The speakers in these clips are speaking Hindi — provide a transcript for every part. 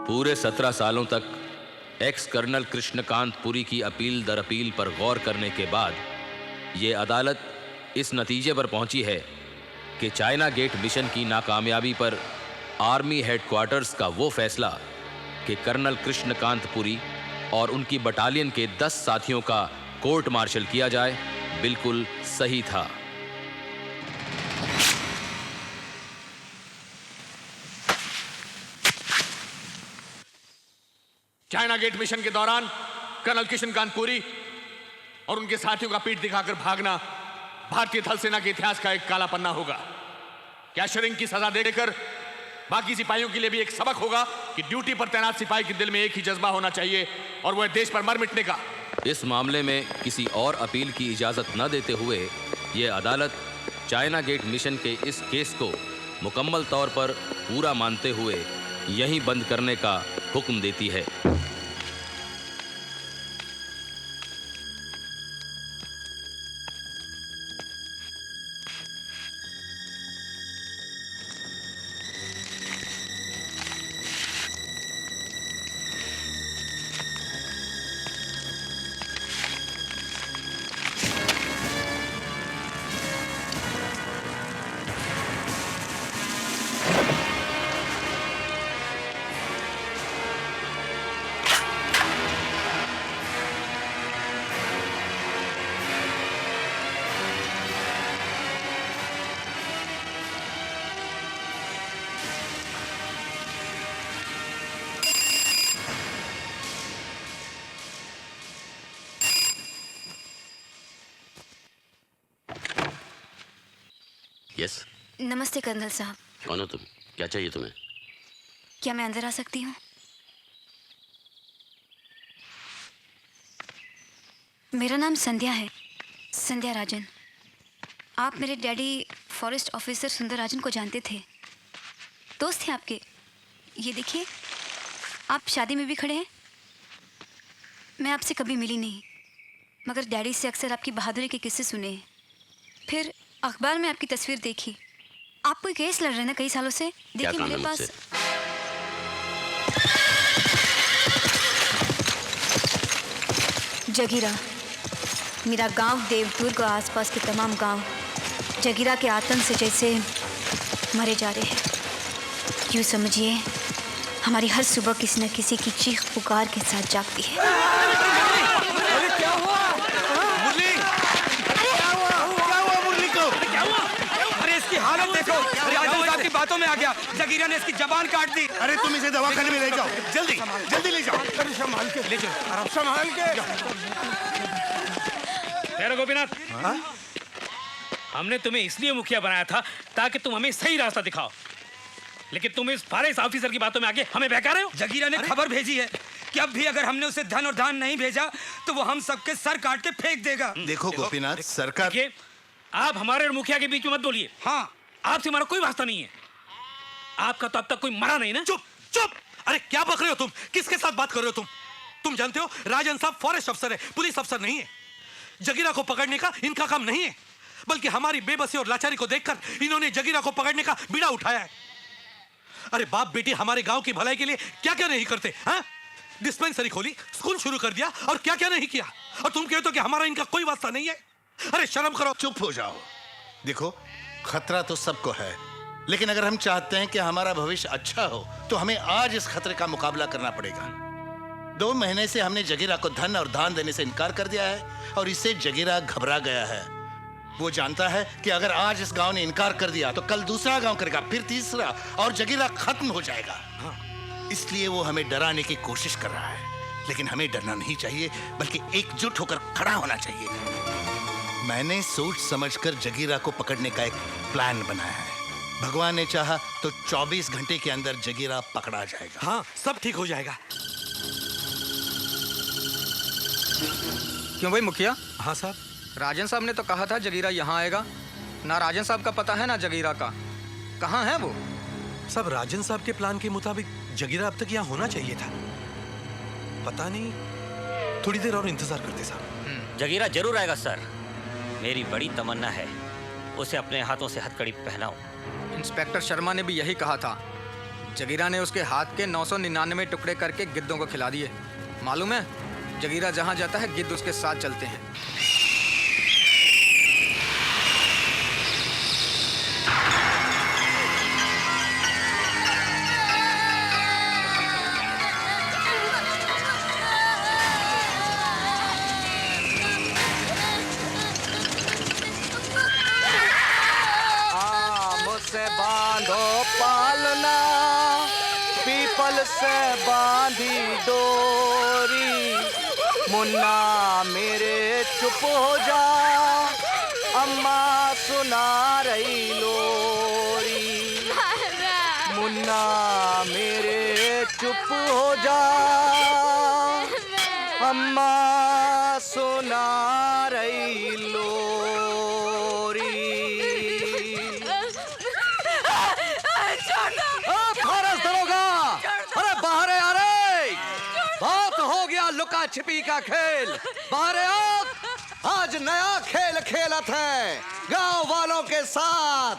पूरे 17 सालों तक एक्स कर्नल कृष्णकांत पुरी की अपील दर अपील पर गौर करने के बाद ये अदालत इस नतीजे पर पहुंची है कि चाइना गेट मिशन की नाकामयाबी पर आर्मी हेडक्वार्टर्स का वो फैसला कि कर्नल कृष्णकांत पुरी और उनकी बटालियन के 10 साथियों का कोर्ट मार्शल किया जाए बिल्कुल सही था। चाइना गेट मिशन के दौरान कर्नल कृष्णकांत पुरी और उनके साथियों का पीठ दिखाकर भागना भारतीय थल सेना के इतिहास का एक काला पन्ना होगा। क्या शरिंग की सजा देकर बाकी सिपाहियों के लिए भी एक सबक होगा कि ड्यूटी पर तैनात सिपाही के दिल में एक ही जज्बा होना चाहिए और वह देश पर मर मिटने का। इस मामले में किसी और अपील की इजाजत न देते हुए यह अदालत चाइना गेट मिशन के इस केस को मुकम्मल तौर पर पूरा मानते हुए यहीं बंद करने का हुक्म देती है। यस। नमस्ते कर्नल साहब। कौन हो तुम? क्या चाहिए तुम्हें? क्या मैं अंदर आ सकती हूँ? मेरा नाम संध्या है, संध्या राजन। आप मेरे डैडी फॉरेस्ट ऑफिसर सुंदर राजन को जानते थे, दोस्त थे आपके। ये देखिए, आप शादी में भी खड़े हैं। मैं आपसे कभी मिली नहीं, मगर डैडी से अक्सर आपकी बहादुरी के किस्से सुने हैं। फिर अखबार में आपकी तस्वीर देखी। आप कोई केस लड़ रहे हैं ना कई सालों से। देखिए मेरे पास जगीरा, मेरा गांव देवदुर्ग और आसपास के तमाम गांव जगीरा के आतंक से जैसे मरे जा रहे हैं। यूँ समझिए हमारी हर सुबह किसी न किसी की चीख पुकार के साथ जागती है। हालत देखो, राजन साहब की बातों में आ गया। जगीरा ने इसकी जबान काट दी। अरे तुम इसे दवाखाने में ले जाओ, जल्दी जल्दी ले जाओ। अरे संभाल के ले जाओ, आराम संभाल के। तेरा गोपीनाथ, हमने तुम्हें इसलिए मुखिया बनाया था ताकि तुम हमें सही रास्ता दिखाओ, लेकिन तुम इस फॉरेस्ट ऑफिसर की बातों में आके हमें बहका रहे हो। जगीरा ने खबर भेजी है कि अब भी अगर हमने उसे धन और दान नहीं भेजा तो वो हम सबके सर काट के फेंक देगा। देखो गोपीनाथ, सरकार आप हमारे और मुखिया के बीच में मत बोलिए। हाँ, आपसे हमारा कोई वास्ता नहीं है। आपका तो अब तक कोई मरा नहीं ना। चुप चुप। अरे क्या बक रहे हो तुम? किसके साथ बात कर रहे हो तुम जानते हो राजन साहब फॉरेस्ट अफसर है, पुलिस अफसर नहीं है। जगीरा को पकड़ने का इनका काम नहीं है, बल्कि हमारी बेबसी और लाचारी को देखकर इन्होंने जगीरा को पकड़ने का बीड़ा उठाया है। अरे बाप बेटी हमारे गांव की भलाई के लिए क्या क्या नहीं करते हैं? डिस्पेंसरी खोली, स्कूल शुरू कर दिया और क्या क्या नहीं किया, और तुम कहते हो कि हमारा इनका कोई वास्ता नहीं है। अरे शर्म करो। चुप हो जाओ। देखो, खतरा तो सबको है, लेकिन अगर हम चाहते हैं कि हमारा भविष्य अच्छा हो तो हमें आज इस खतरे का मुकाबला करना पड़ेगा। 2 महीने से हमने जगीरा को धन और दान देने से इनकार कर दिया है और इससे जगीरा घबरा गया है। वो जानता है कि अगर आज इस गांव ने इनकार कर दिया तो कल दूसरा गांव करेगा, फिर तीसरा, और जगीरा खत्म हो जाएगा। इसलिए वो हमें डराने की कोशिश कर रहा है, लेकिन हमें डरना नहीं चाहिए, बल्कि एकजुट होकर खड़ा होना चाहिए। मैंने सोच समझकर जगीरा को पकड़ने का एक प्लान बनाया है। भगवान ने चाहा तो 24 घंटे के अंदर जगीरा पकड़ा जाएगा। हाँ, सब ठीक हो जाएगा। क्यों भाई मुखिया? हाँ साहब। राजन साहब ने तो कहा था जगीरा यहाँ आएगा। ना राजन साहब का पता है ना जगीरा का। कहाँ है वो? सब राजन साहब के प्लान के मुताबिक जगीरा अब तक यहाँ होना चाहिए था। पता नहीं, थोड़ी देर और इंतजार करते साहब। जगीरा जरूर आएगा सर। मेरी बड़ी तमन्ना है उसे अपने हाथों से हथकड़ी पहनाऊं। इंस्पेक्टर शर्मा ने भी यही कहा था। जगीरा ने उसके हाथ के 999 टुकड़े करके गिद्धों को खिला दिए। मालूम है, जगीरा जहां जाता है गिद्ध उसके साथ चलते हैं। से बांधो पालना, पीपल से बांधी डोरी, मुन्ना मेरे चुप हो जा, अम्मा सुना रही लोरी। मुन्ना मेरे चुप हो जा, अम्मा सुना रही लोरी। फारस दरोगा, अरे बाहर आ रे, बहुत हो गया लुका छिपी का खेल, बाहर आ। आज नया खेल खेलत है गांव वालों के साथ।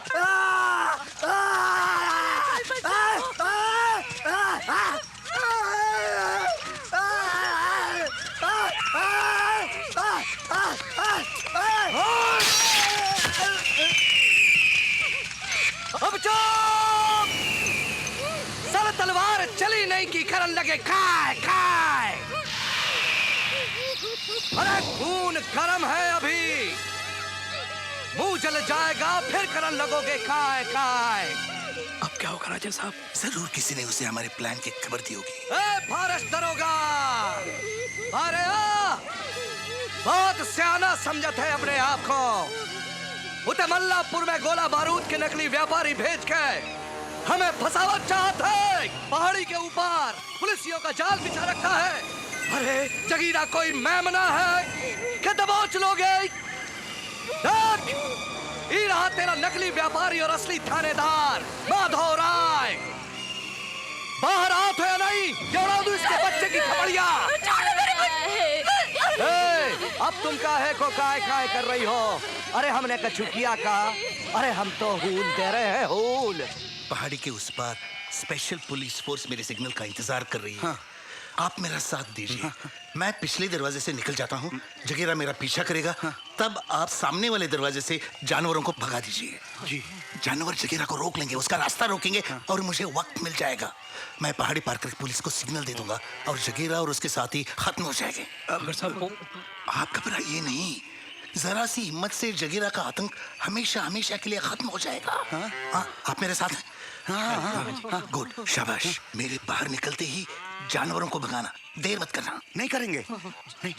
अब चुप, सर तलवार चली नहीं की करन लगे खाए खाए। अरे खून गर्म है अभी, मुंह जल जाएगा फिर करन लगोगे खाए खाए। अब क्या होगा राजन साहब? जरूर किसी ने उसे हमारे प्लान की खबर दी होगी। ए फारस दरोगा, अरे आ, बहुत सियाना समझत है अपने आप को। उते मल्लापुर में गोला बारूद के नकली व्यापारी भेज के हमें फंसावत चाहते है। पहाड़ी के ऊपर पुलिसियों का जाल बिछा रखा है। अरे जगीरा कोई मेमना है कि दबोच लोगे? देख, ये रहा तेरा नकली व्यापारी और असली थानेदार माधव राय। बाहर आओ तो या नहीं, जोड़ा दूं इसके बच्चे की खबड़िया। अब तुम काहे को काय काय कर रही हो? अरे हमने कछु किया का? अरे हम तो हूल दे रहे हैं, हूल। पहाड़ी के उस पार स्पेशल पुलिस फोर्स मेरे सिग्नल का इंतजार कर रही है। हाँ। आप मेरा साथ दीजिए। मैं पिछले दरवाजे से निकल जाता हूँ, जगीरा मेरा पीछा करेगा। तब आप सामने वाले दरवाजे से जानवरों को भगा दीजिए। जी। जानवर जगीरा को रोक लेंगे, उसका रास्ता रोकेंगे और मुझे वक्त मिल जाएगा। मैं पहाड़ी पार करके पुलिस को सिग्नल दे दूंगा और जगीरा और उसके साथी खत्म हो जाएंगे। आप घबराइए नहीं, जरा सी हिम्मत से जगीरा का आतंक हमेशा हमेशा के लिए खत्म हो जाएगा। हाँ, आप मेरे साथ हैं? हाँ, गुड, शाबाश। मेरे बाहर निकलते ही जानवरों को भगाना, देर मत करना। नहीं करेंगे। नहीं,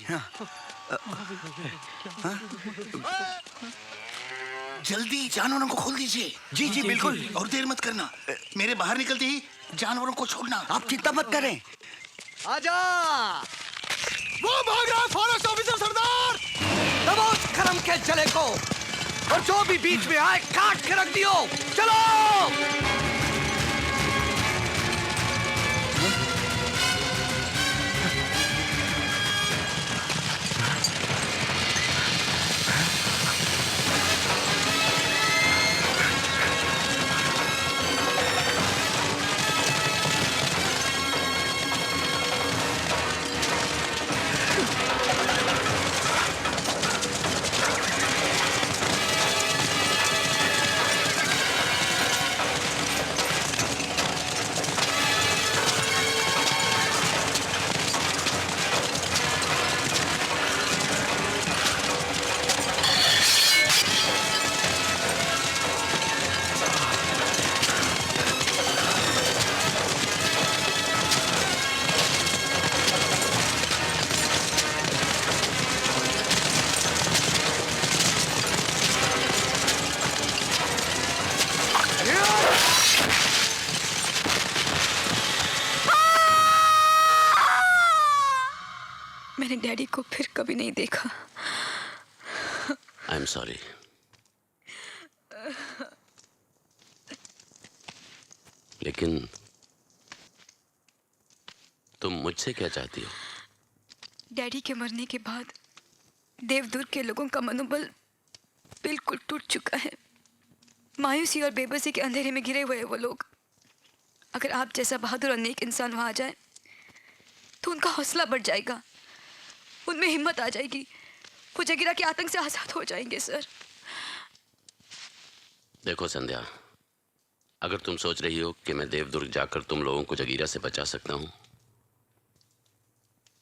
जल्दी जानवरों को खोल दीजिए। जी जी बिल्कुल। और देर मत करना, मेरे बाहर निकलते ही जानवरों को छोड़ना। आप चिंता मत करें। आजा। वो भाग रहा है फॉरेस्ट ऑफिसर सरदार। दबोच करम के जले को, और जो भी बीच में आए काट के रख दियो। चलो। मैंने डैडी को फिर कभी नहीं देखा। I am sorry. लेकिन तुम मुझसे क्या चाहती हो? डैडी के मरने के बाद देवदुर्ग के लोगों का मनोबल बिल्कुल टूट चुका है। मायूसी और बेबसी के अंधेरे में घिरे हुए वो लोग। अगर आप जैसा बहादुर और नेक इंसान वहाँ आ जाए तो उनका हौसला बढ़ जाएगा, उनमें हिम्मत आ जाएगी, वो जगीरा के आतंक से आज़ाद हो जाएंगे सर। देखो संध्या, अगर तुम सोच रही हो कि मैं देवदुर्ग जाकर तुम लोगों को जगीरा से बचा सकता हूं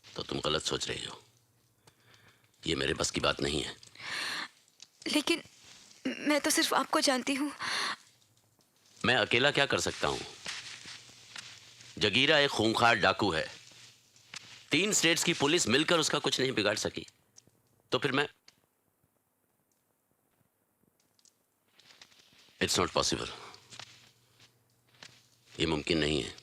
तो तुम गलत सोच रही हो। ये मेरे बस की बात नहीं है। लेकिन मैं तो सिर्फ आपको जानती हूँ। मैं अकेला क्या कर सकता हूं? जगीरा एक खूंखार डाकू है। 3 स्टेट्स की पुलिस मिलकर उसका कुछ नहीं बिगाड़ सकी, तो फिर मैं इट्स नॉट पॉसिबल। ये मुमकिन नहीं है।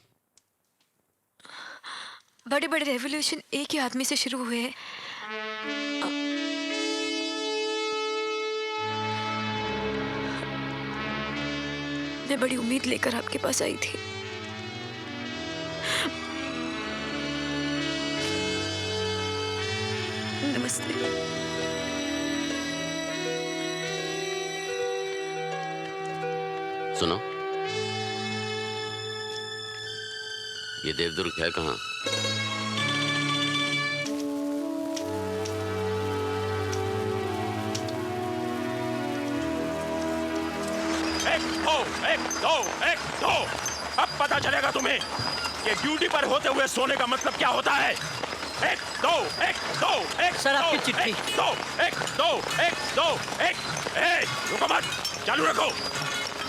बड़े बड़े रेवोल्यूशन एक ही आदमी से शुरू हुए हैं। मैं बड़ी उम्मीद लेकर आपके पास आई थी। नमस्ते। सुनो, ये देवदुर्ग है कहाँ? एक दो। अब पता चलेगा तुम्हें कि ड्यूटी पर होते हुए सोने का मतलब क्या होता है। एक दो। सर, आपकी चिट्ठी। एक दो। रुको मत, चालू रखो।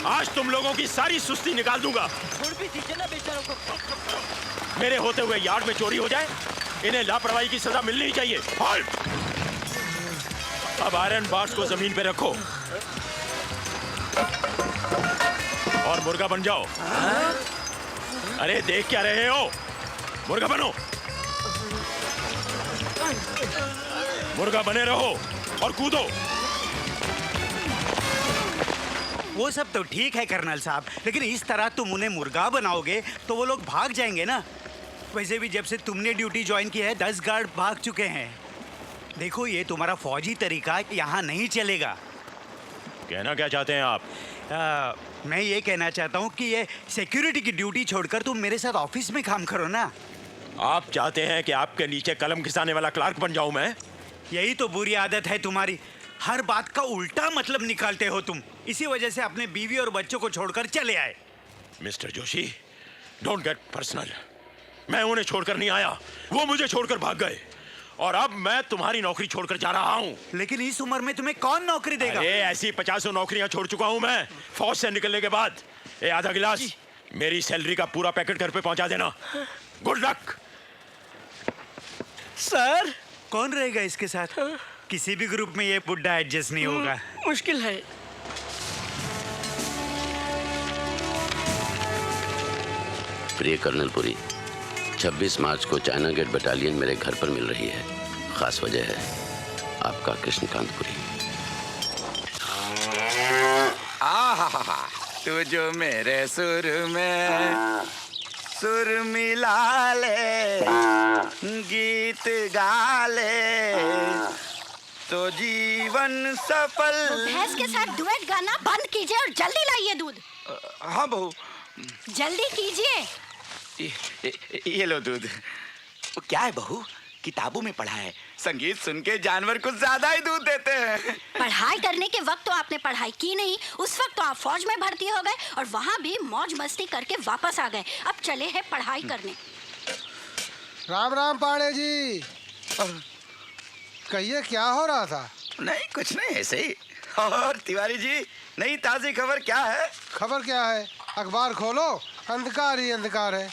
आज तुम लोगों की सारी सुस्ती निकाल दूंगा। भी दीजिए ना बेचारों को। मेरे होते हुए यार्ड में चोरी हो जाए, इन्हें लापरवाही की सजा मिलनी ही चाहिए। हॉल्ट! अब आयरन बार्स को जमीन पे रखो और मुर्गा बन जाओ। अरे देख क्या रहे हो? मुर्गा बनो। मुर्गा बने रहो और कूदो। वो सब तो ठीक है कर्नल साहब, लेकिन इस तरह तुम उन्हें मुर्गा बनाओगे तो वो लोग भाग जाएंगे ना। वैसे भी जब से तुमने ड्यूटी ज्वाइन की है 10 गार्ड भाग चुके हैं। देखो, ये तुम्हारा फौजी तरीका यहाँ नहीं चलेगा। कहना क्या चाहते हैं आप? मैं ये कहना चाहता हूँ कि ये सिक्योरिटी की ड्यूटी छोड़कर तुम मेरे साथ ऑफिस में काम करो ना। आप चाहते हैं कि आपके नीचे कलम घिसाने वाला क्लार्क बन जाऊं मैं? यही तो बुरी आदत है तुम्हारी, हर बात का उल्टा मतलब निकालते हो तुम। इसी वजह से अपने बीवी और बच्चों को छोड़कर चले आए। Mister Joshi, don't get personal. मैं उन्हें छोड़कर नहीं आया, वो मुझे छोड़कर भाग गए और अब मैं तुम्हारी नौकरी छोड़कर जा रहा हूँ। लेकिन इस उम्र में तुम्हें कौन नौकरी देगा? अरे ऐसी 50 नौकरियां छोड़ चुका हूँ मैं फौज से निकलने के बाद। ये आधा गिलास मेरी सैलरी का पूरा पैकेट घर पे पहुंचा देना। Good luck. सर, कौन रहेगा इसके साथ? किसी भी ग्रुप में ये बुड्ढा एडजस्ट नहीं होगा। मुश्किल है। प्रिय कर्नल पुरी, 26 मार्च को चाइना गेट बटालियन मेरे घर पर मिल रही है। खास वजह है आपका कृष्णकांत पुरी। तू जो मेरे सुर में सुर मिला ले, गीत गा ले, तो जीवन सफल। भैंस के साथ डुएट गाना बंद कीजिए और जल्दी लाइए दूध। हाँ बहू, जल्दी कीजिए। ये लो दूध। क्या है बहू, किताबों में पढ़ा है संगीत सुन के जानवर कुछ ज्यादा ही दूध देते हैं। पढ़ाई करने के वक्त तो आपने पढ़ाई की नहीं, उस वक्त तो आप फौज में भर्ती हो गए और वहाँ भी मौज मस्ती करके वापस आ गए। अब चले हैं पढ़ाई करने। राम राम पांडे जी, कहिए क्या हो रहा था? नहीं कुछ नहीं, ऐसे ही। और तिवारी जी, नई ताजी खबर क्या है? खबर क्या है? अखबार खोलो, अंधकार ही अंधकार है।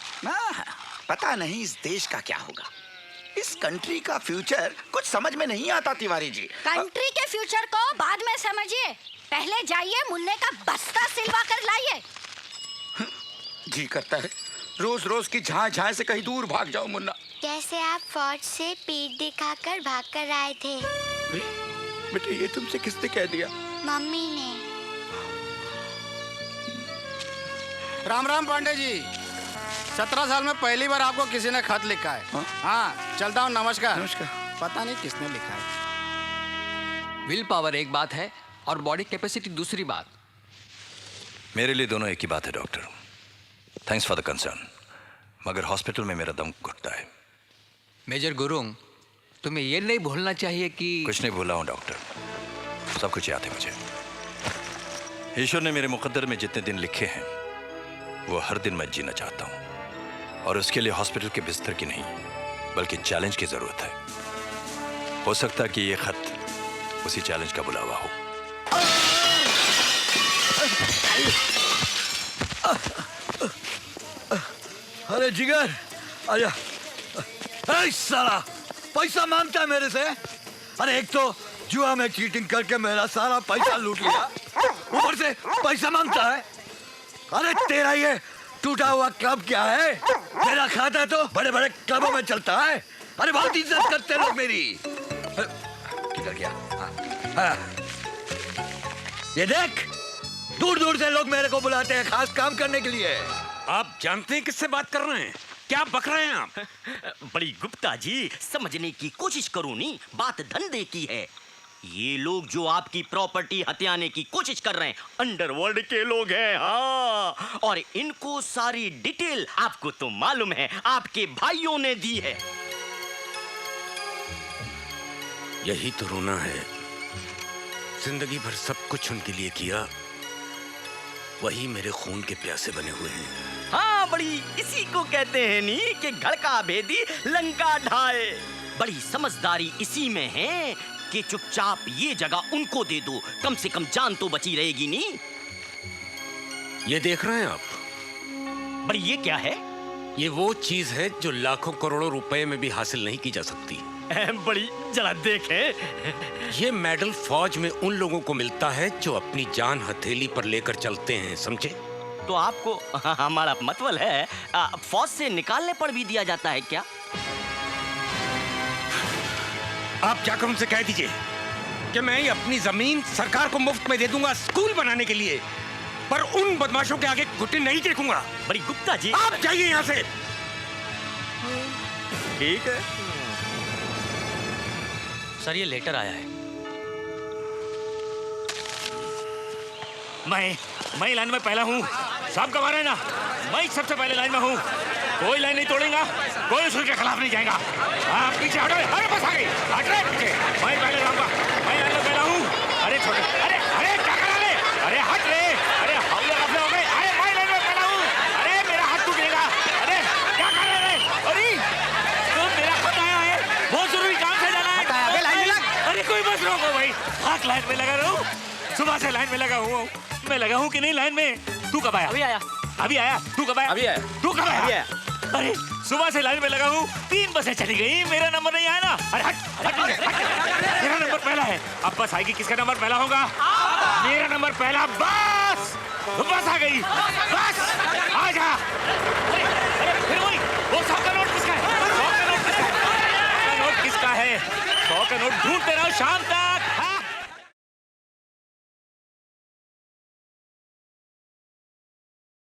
पता नहीं इस देश का क्या होगा। इस कंट्री का फ्यूचर कुछ समझ में नहीं आता तिवारी जी। कंट्री के फ्यूचर को बाद में समझिए, पहले जाइए मुन्ने का बस्ता सिलवा कर लाइए। जी करता है रोज रोज की झां झां से कहीं दूर भाग जाओ मुन्ना। कैसे आप फौज से पीठ दिखाकर भागकर आए थे? बेटे ये तुमसे किसने कह दिया? मम्मी ने। राम राम पांडे जी, 17 साल में पहली बार आपको किसी ने खत लिखा है। हाँ चलता हूँ, नमस्कार। नमस्कार। पता नहीं किसने लिखा है। विल पावर एक बात है और बॉडी कैपेसिटी दूसरी बात। मेरे लिए दोनों एक ही बात है doctor. Thanks for the concern, मगर हॉस्पिटल में मेरा दम घुटता है। मेजर गुरुंग, तुम्हें ये नहीं भूलना चाहिए कि कुछ नहीं भूला हूँ डॉक्टर, सब कुछ याद है मुझे। ईश्वर ने मेरे मुकद्दर में जितने दिन लिखे हैं वो हर दिन मैं जीना चाहता हूँ, और उसके लिए हॉस्पिटल के बिस्तर की नहीं बल्कि चैलेंज की जरूरत है। हो सकता है कि ये खत उसी चैलेंज का बुलावा हो। अरे जिगर, आजा। ऐ साला, पैसा मांगता है मेरे से। अरे एक तो जुआ में चीटिंग करके मेरा सारा पैसा लूट लिया, ऊपर से पैसा मांगता है। अरे तेरा ये टूटा हुआ क्लब क्या है? तेरा खाता तो बड़े बड़े क्लबों में चलता है। अरे बहुत इज्जत करते लोग मेरी। किधर गया? हाँ। ये देख, दूर दूर से लोग मेरे को बुलाते हैं खास काम करने के लिए। आप जानते हैं किससे बात कर रहे हैं? क्या बक रहे हैं आप? बड़ी गुप्ता जी, समझने की कोशिश करो नी, बात धंधे की है। ये लोग जो आपकी प्रॉपर्टी हथियाने की कोशिश कर रहे हैं अंडरवर्ल्ड के लोग हैं। हाँ, और इनको सारी डिटेल आपको तो मालूम है, आपके भाइयों ने दी है। यही तो रोना है, जिंदगी भर सब कुछ उनके लिए किया, वही मेरे खून के प्यासे बने हुए हैं। हाँ, बड़ी इसी को कहते हैं नी कि घर का भेदी लंका ढाए। बड़ी समझदारी इसी में है कि चुपचाप ये जगह उनको दे दो, कम से कम जान तो बची रहेगी नी। ये देख रहे हैं आप? बड़ी ये क्या है? ये वो चीज है जो लाखों करोड़ों रुपए में भी हासिल नहीं की जा सकती। बड़ी जरा देखे। ये मेडल फौज में उन लोगों को मिलता है जो अपनी जान हथेली पर लेकर चलते हैं, समझे? तो आपको हमारा मतलब है फौज से निकालने पर भी दिया जाता है क्या? आप जाकर उनसे कह दीजिए कि मैं अपनी जमीन सरकार को मुफ्त में दे दूंगा स्कूल बनाने के लिए, पर उन बदमाशों के आगे घुटने नहीं टेकूंगा। बड़ी गुप्ता जी, आप जाइए यहाँ से। ठीक है सर, ये लेटर आया है। मैं लाइन में पहला हूँ। साहब कमा रहे ना, मैं सबसे पहले लाइन में हूँ। कोई लाइन नहीं तोड़ेगा, कोई उसूल के खिलाफ नहीं जाएगा। आप पीछे हटो। अरे बस आ गई, हट रहे पीछे। मैं पहले जाऊंगा, मैं लाइन में पहला हूँ। अरे छोटे, अरे अरे क्या करा ले? अरे हट रे, अरे हमले रफले हो गए। अरे मैं लाइन में पहला हूँ। अरे मेरा हाथ टूटेगा। अरे क्या कर रहे हैं? अरे तो मेरा खत आया है, बहुत जरूरी काम से जाना है। अरे कोई बस रोको भाई, हाथ लाइन में लगा रहा हूँ। सुबह से लाइन में लगा हुआ हूँ। मैं लगा हूँ कि नहीं लाइन में? तू कब आया? अभी आया। अभी आया? तू कब आया? अभी आया। तू कब आया? अभी आया। अरे सुबह से लाइन में लगा हूँ, 3 बसें चली गई, मेरा नंबर नहीं आया ना। अरे हट, हट, हट, हट। मेरा नंबर पहला है। अब बस आएगी, किसका नंबर पहला होगा? मेरा नंबर पहला। बस बस आ गई, बस आ जा। अरे अरे फिर वही, वो 100 का नोट किसका है? 100 का नोट किसका है? 100 का नोट ढूंढते रहो शाम तक।